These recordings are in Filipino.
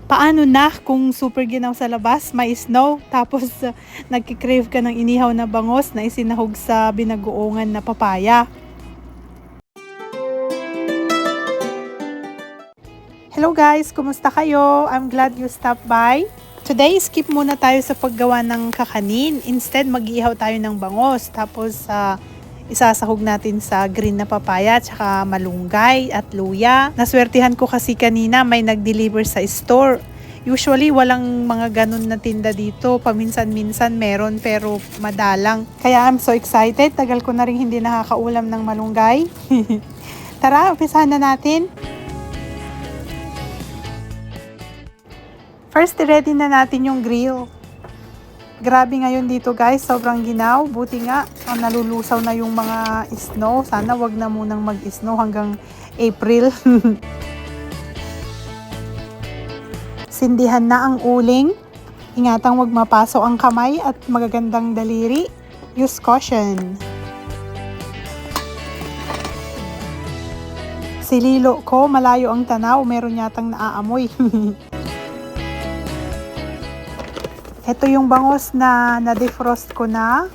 Paano na kung super ginaw sa labas, may snow, tapos nagki-crave ka ng inihaw na bangos na isinahog sa binagoongan na papaya. Hello guys, kumusta kayo? I'm glad you stopped by. Today, skip muna tayo sa paggawa ng kakanin. Instead, mag-ihaw tayo ng bangos. Tapos, isasahog natin sa green na papaya, tsaka malunggay at luya. Naswertihan ko kasi kanina may nag-deliver sa store. Usually, walang mga ganun na tinda dito. Paminsan-minsan meron pero madalang. Kaya I'm so excited. Tagal ko na rin hindi nakakaulam ng malunggay. Tara, umpisahan na natin. First, ready na natin yung grill. Grabe ngayon dito guys, sobrang ginaw. Buti nga, nalulusaw na yung mga snow. Sana wag na munang mag-snow hanggang April. Sindihan na ang uling. Ingatang wag mapaso ang kamay at magagandang daliri. Use caution. Sililo ko, malayo ang tanaw. Meron yatang naaamoy. Ito yung bangos na na-defrost ko na.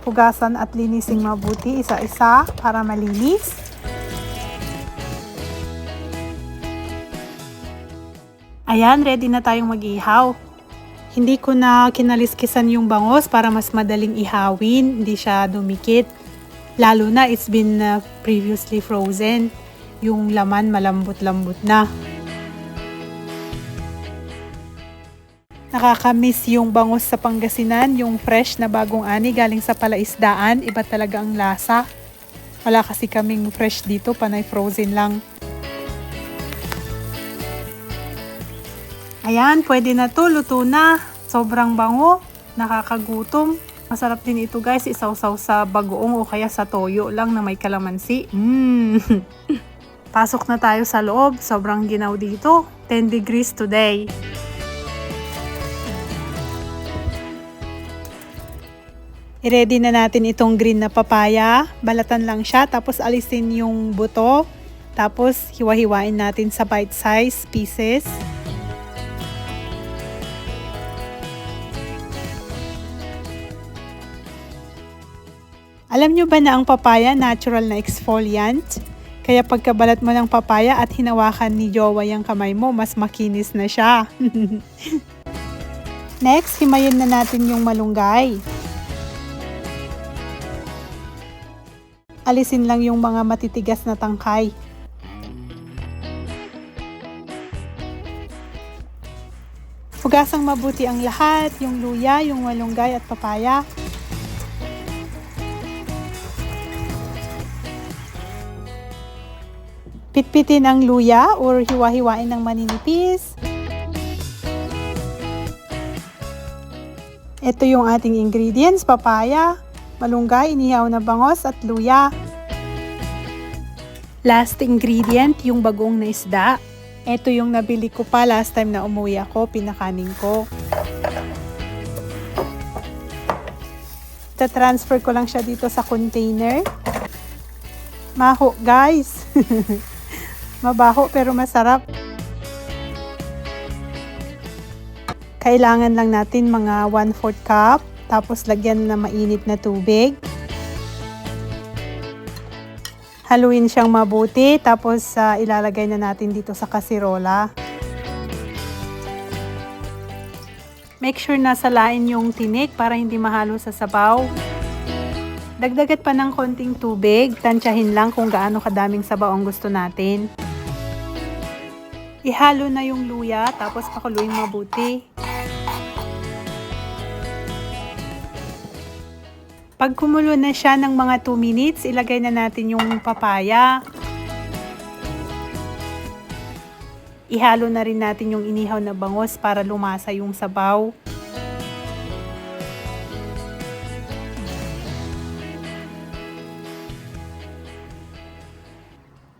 Hugasan at linising mabuti isa-isa para malinis. Ayan, ready na tayong mag-ihaw. Hindi ko na kinaliskisan yung bangos para mas madaling ihawin. Hindi siya dumikit. Lalo na it's been previously frozen. Yung laman malambot-lambot na. Nakakamiss yung bangus sa Pangasinan, yung fresh na bagong ani galing sa palaisdaan. Iba talaga ang lasa. Wala kasi kaming fresh dito, panay frozen lang. Ayan, pwede na to, luto na. Sobrang bango, nakakagutom. Masarap din ito guys, isawsaw sa bagoong o kaya sa toyo lang na may kalamansi. Pasok na tayo sa loob, sobrang ginaw dito. 10 degrees today. I-ready na natin itong green na papaya. Balatan lang siya, tapos alisin yung buto. Tapos hiwa-hiwain natin sa bite-size pieces. Alam nyo ba na ang papaya natural na exfoliant? Kaya pagkabalat mo ng papaya at hinawakan ni jowa yung kamay mo, mas makinis na siya. Next, himayin na natin yung malunggay. Alisin lang yung mga matitigas na tangkay. Hugasang mabuti ang lahat, yung luya, yung malunggay at papaya. Pitpitin ang luya or hiwa-hiwain ng maninipis. Ito yung ating ingredients, papaya, malunggay, inihaw na bangos at luya. Last ingredient, yung bagong na isda. Ito yung nabili ko pa last time na umuwi ako, pinakanin ko. Ta-transfer ko lang siya dito sa container. Maho guys. Mabaho pero masarap. Kailangan lang natin mga 1/4 cup. Tapos lagyan na mainit na tubig. Haluin siyang mabuti. Tapos ilalagay na natin dito sa kasirola. Make sure na salain yung tinik para hindi mahalo sa sabaw. Dagdagat pa ng konting tubig. Tansyahin lang kung gaano kadaming sabaw ang gusto natin. Ihalo na yung luya. Tapos pakuluin mabuti. Pag kumulo na siya ng mga 2 minutes, ilagay na natin yung papaya. Ihalo na rin natin yung inihaw na bangos para lumasa yung sabaw.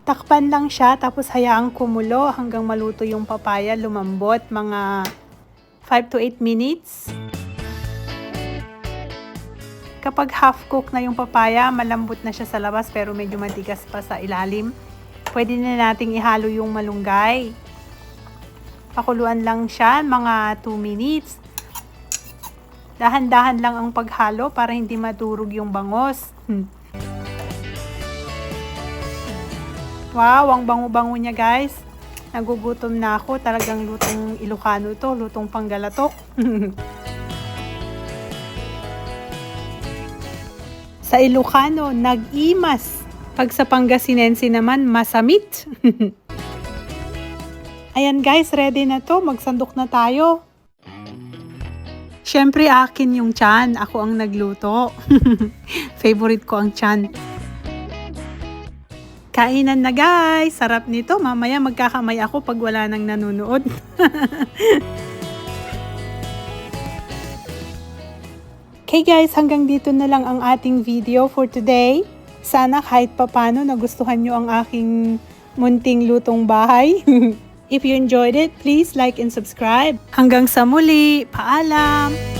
Takpan lang siya tapos hayaang kumulo hanggang maluto yung papaya, lumambot, mga 5 to 8 minutes. Kapag half cook na yung papaya, malambot na siya sa labas pero medyo matigas pa sa ilalim. Pwede na nating ihalo yung malunggay. Pakuluan lang siya, mga 2 minutes. Dahan-dahan lang ang paghalo para hindi madurog yung bangos. Wow, ang bango-bango niya guys. Nagugutom na ako. Talagang lutong Ilocano to, lutong Panggalatok. Sa Ilocano, nag-imas. Pag sa Pangasinense naman, masamit. Ayan guys, ready na to. Magsandok na tayo. Siyempre akin yung tiyan. Ako ang nagluto. Favorite ko ang tiyan. Kainan na guys. Sarap nito. Mamaya magkakamay ako pag wala nang nanonood. Okay guys, hanggang dito na lang ang ating video for today. Sana kahit papano nagustuhan nyo ang aking munting lutong bahay. If you enjoyed it, please like and subscribe. Hanggang sa muli, paalam!